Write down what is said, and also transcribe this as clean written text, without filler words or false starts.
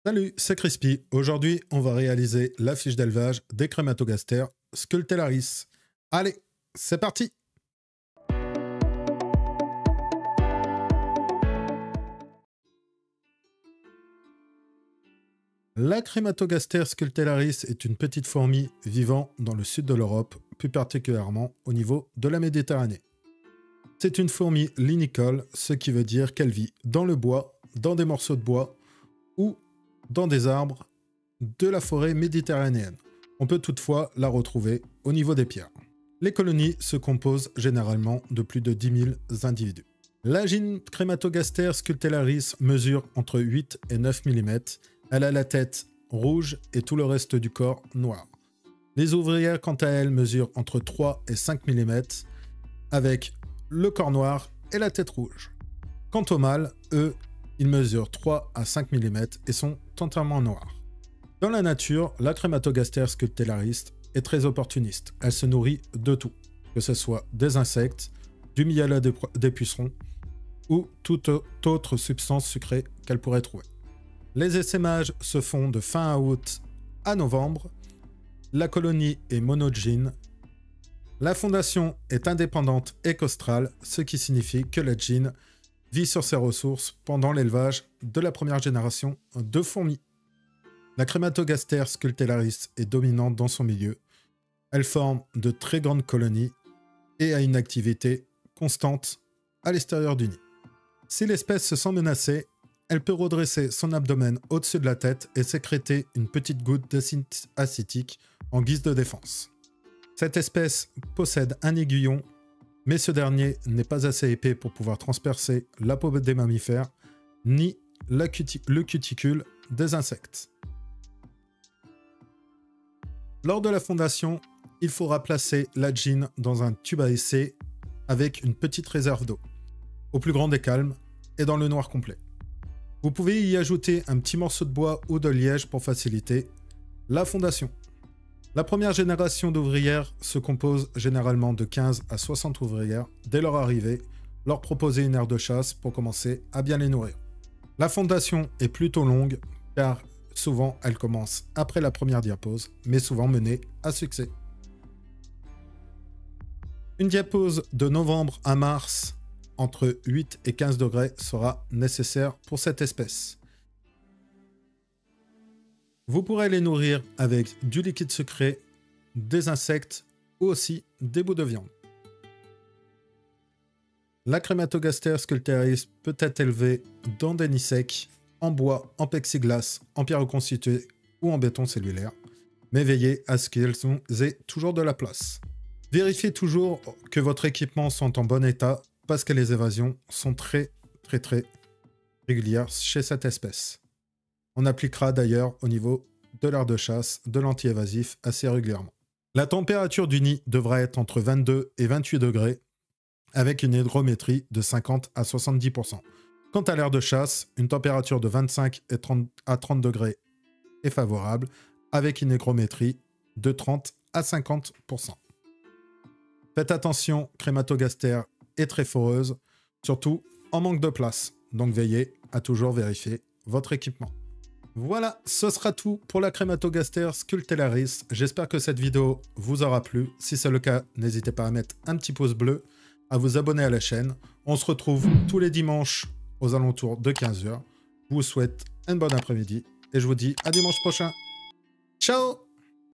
Salut, c'est Crispy. Aujourd'hui, on va réaliser la fiche d'élevage des Crématogastères Scutellaris. Allez, c'est parti! La Crématogaster Scutellaris est une petite fourmi vivant dans le sud de l'Europe, plus particulièrement au niveau de la Méditerranée. C'est une fourmi linicole, ce qui veut dire qu'elle vit dans le bois, dans des morceaux de bois ou dans des arbres de la forêt méditerranéenne. On peut toutefois la retrouver au niveau des pierres. Les colonies se composent généralement de plus de 10 000 individus. La gyne Crématogaster Scutellaris mesure entre 8 et 9 mm. Elle a la tête rouge et tout le reste du corps noir. Les ouvrières, quant à elles, mesurent entre 3 et 5 mm, avec le corps noir et la tête rouge. Quant aux mâles, eux, ils mesurent 3 à 5 mm et sont entièrement noirs. Dans la nature, la Crématogaster Scutellaris est très opportuniste. Elle se nourrit de tout, que ce soit des insectes, du miel des pucerons ou toute autre substance sucrée qu'elle pourrait trouver. Les essaimages se font de fin août à novembre. La colonie est monogyne. La fondation est indépendante et costrale, ce qui signifie que la gyne vit sur ses ressources pendant l'élevage de la première génération de fourmis. La Crématogaster Scutellaris est dominante dans son milieu. Elle forme de très grandes colonies et a une activité constante à l'extérieur du nid. Si l'espèce se sent menacée, elle peut redresser son abdomen au-dessus de la tête et sécréter une petite goutte d'acide acétique en guise de défense. Cette espèce possède un aiguillon, mais ce dernier n'est pas assez épais pour pouvoir transpercer la peau des mammifères, ni le cuticule des insectes. Lors de la fondation, il faudra placer la gyne dans un tube à essai avec une petite réserve d'eau, au plus grand des calmes et dans le noir complet. Vous pouvez y ajouter un petit morceau de bois ou de liège pour faciliter la fondation. La première génération d'ouvrières se compose généralement de 15 à 60 ouvrières. Dès leur arrivée, leur proposer une aire de chasse pour commencer à bien les nourrir. La fondation est plutôt longue car souvent elle commence après la première diapause, mais souvent menée à succès. Une diapause de novembre à mars entre 8 et 15 degrés sera nécessaire pour cette espèce. Vous pourrez les nourrir avec du liquide sucré, des insectes ou aussi des bouts de viande. La Crématogaster Scutellaris peut être élevée dans des nids secs, en bois, en plexiglas, en pierre reconstituée ou en béton cellulaire. Mais veillez à ce qu'elles aient toujours de la place. Vérifiez toujours que votre équipement soit en bon état parce que les évasions sont très régulières chez cette espèce. On appliquera d'ailleurs au niveau de l'aire de chasse de l'anti-évasif assez régulièrement. La température du nid devra être entre 22 et 28 degrés avec une hygrométrie de 50 à 70%. Quant à l'aire de chasse, une température de 25 à 30 degrés est favorable avec une hygrométrie de 30 à 50%. Faites attention, Crématogaster est très foreuse, surtout en manque de place. Donc veillez à toujours vérifier votre équipement. Voilà, ce sera tout pour la Crématogaster Scutellaris. J'espère que cette vidéo vous aura plu. Si c'est le cas, n'hésitez pas à mettre un petit pouce bleu, à vous abonner à la chaîne. On se retrouve tous les dimanches aux alentours de 15 h. Je vous souhaite un bon après-midi et je vous dis à dimanche prochain. Ciao!